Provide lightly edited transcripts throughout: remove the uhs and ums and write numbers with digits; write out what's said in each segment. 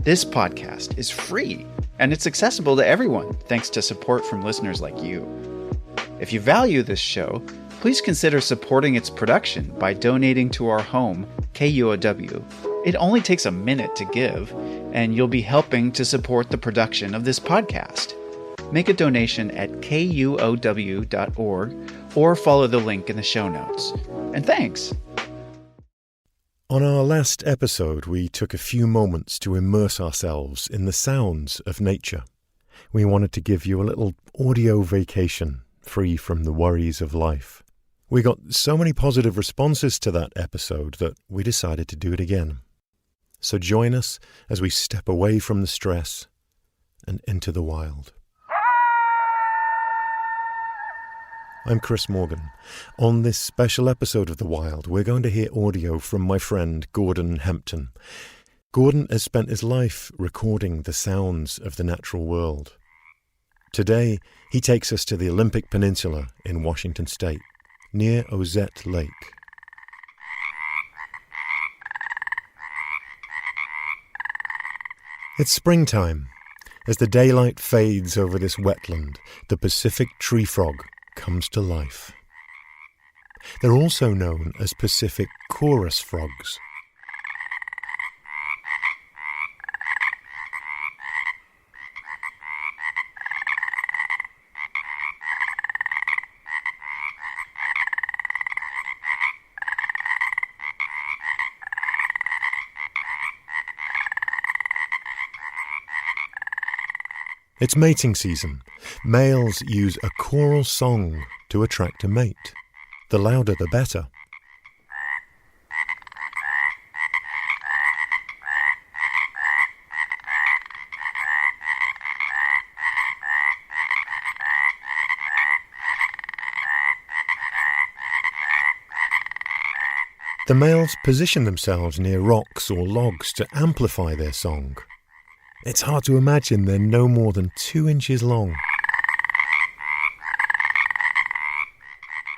This podcast is free, and it's accessible to everyone thanks to support from listeners like you. If you value this show, please consider supporting its production by donating to our home, KUOW. It only takes a minute to give, and you'll be helping to support the production of this podcast. Make a donation at kuow.org or follow the link in the show notes. And thanks! On our last episode, we took a few moments to immerse ourselves in the sounds of nature. We wanted to give you a little audio vacation, free from the worries of life. We got so many positive responses to that episode that we decided to do it again. So join us as we step away from the stress and into the wild. I'm Chris Morgan. On this special episode of The Wild, we're going to hear audio from my friend Gordon Hempton. Gordon has spent his life recording the sounds of the natural world. Today, he takes us to the Olympic Peninsula in Washington State, near Ozette Lake. It's springtime. As the daylight fades over this wetland, the Pacific tree frog comes to life. They're also known as Pacific chorus frogs. It's mating season. Males use a choral song to attract a mate. The louder the better. The males position themselves near rocks or logs to amplify their song. It's hard to imagine they're no more than 2 inches long.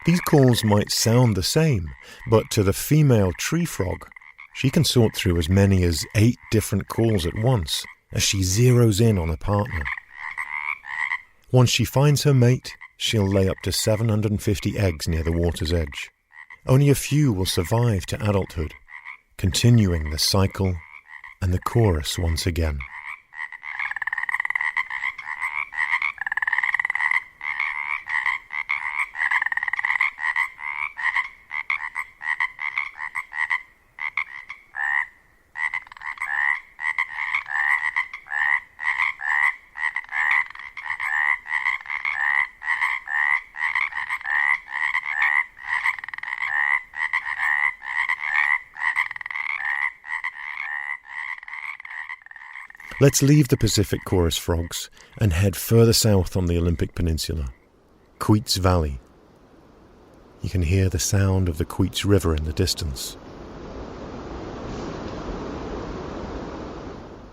These calls might sound the same, but to the female tree frog, she can sort through as many as 8 different calls at once as she zeroes in on a partner. Once she finds her mate, she'll lay up to 750 eggs near the water's edge. Only a few will survive to adulthood, continuing the cycle and the chorus once again. Let's leave the Pacific chorus frogs and head further south on the Olympic Peninsula, Queets Valley. You can hear the sound of the Queets River in the distance.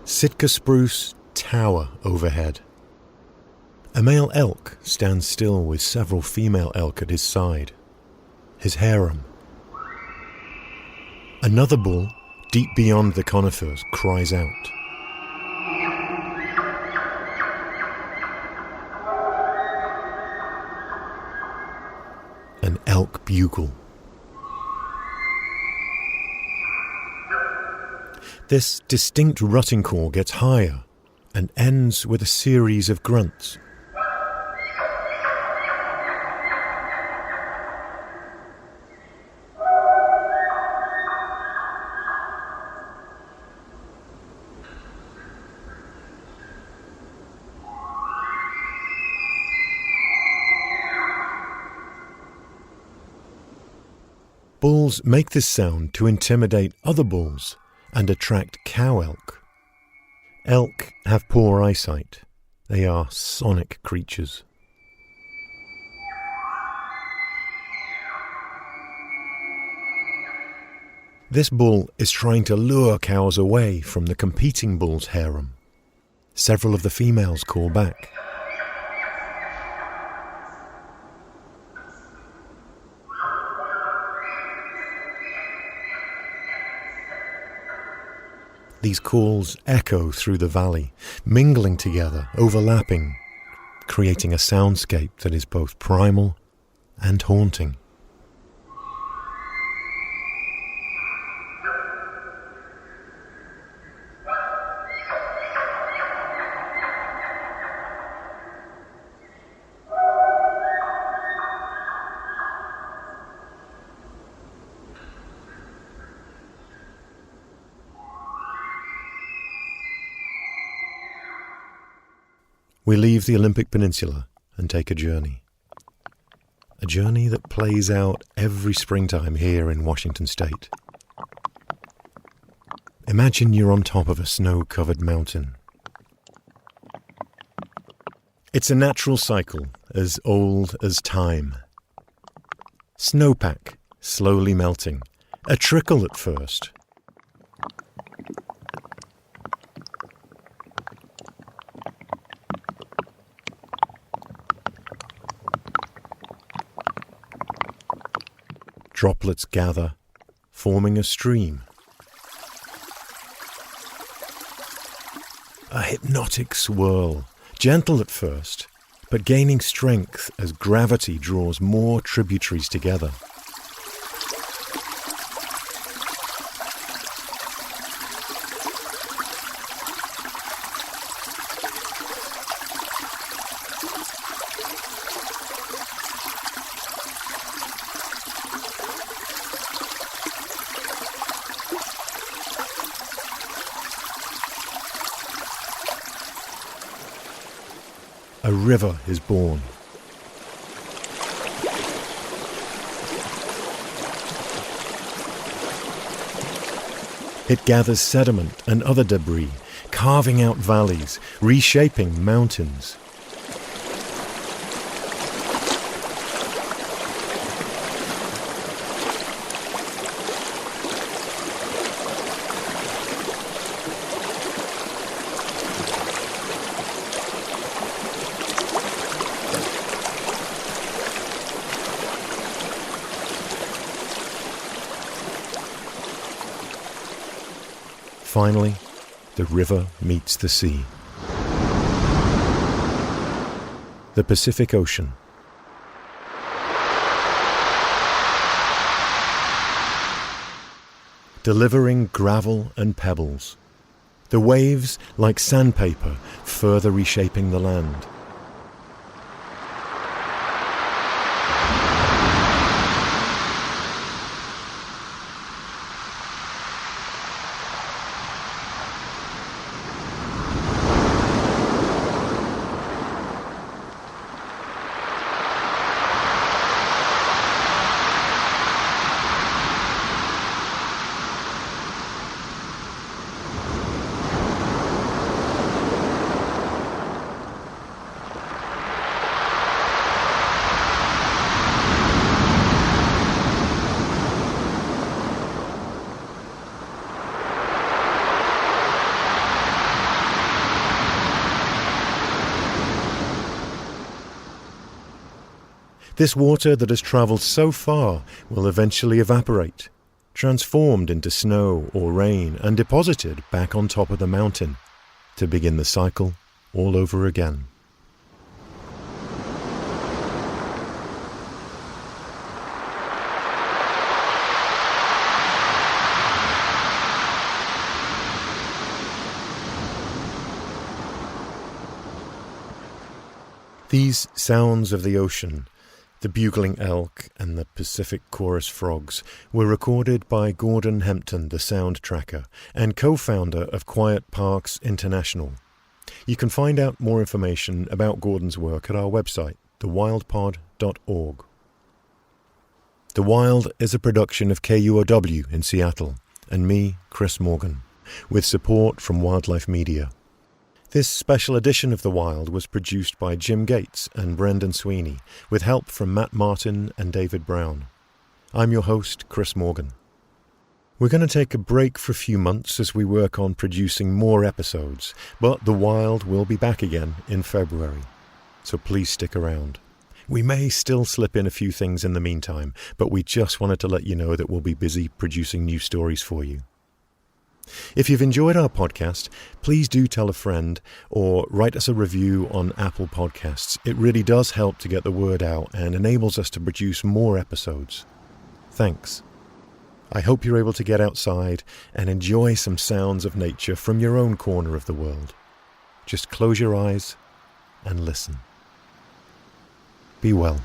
Sitka spruce tower overhead. A male elk stands still with several female elk at his side, his harem. Another bull, deep beyond the conifers, cries out. An elk bugle. This distinct rutting call gets higher and ends with a series of grunts. Bulls make this sound to intimidate other bulls and attract cow elk. Elk have poor eyesight. They are sonic creatures. This bull is trying to lure cows away from the competing bull's harem. Several of the females call back. These calls echo through the valley, mingling together, overlapping, creating a soundscape that is both primal and haunting. We leave the Olympic Peninsula and take a journey. A journey that plays out every springtime here in Washington State. Imagine you're on top of a snow-covered mountain. It's a natural cycle as old as time. Snowpack slowly melting, a trickle at first. Droplets gather, forming a stream. A hypnotic swirl, gentle at first, but gaining strength as gravity draws more tributaries together. A river is born. It gathers sediment and other debris, carving out valleys, reshaping mountains. Finally, the river meets the sea. The Pacific Ocean. Delivering gravel and pebbles. The waves, like sandpaper, further reshaping the land. This water that has travelled so far will eventually evaporate, transformed into snow or rain and deposited back on top of the mountain to begin the cycle all over again. These sounds of the ocean, the bugling elk and the Pacific chorus frogs, were recorded by Gordon Hempton, the sound tracker, and co-founder of Quiet Parks International. You can find out more information about Gordon's work at our website, thewildpod.org. The Wild is a production of KUOW in Seattle, and me, Chris Morgan, with support from Wildlife Media. This special edition of The Wild was produced by Jim Gates and Brendan Sweeney, with help from Matt Martin and David Brown. I'm your host, Chris Morgan. We're going to take a break for a few months as we work on producing more episodes, but The Wild will be back again in February, so please stick around. We may still slip in a few things in the meantime, but we just wanted to let you know that we'll be busy producing new stories for you. If you've enjoyed our podcast, please do tell a friend or write us a review on Apple Podcasts. It really does help to get the word out and enables us to produce more episodes. Thanks. I hope you're able to get outside and enjoy some sounds of nature from your own corner of the world. Just close your eyes and listen. Be well.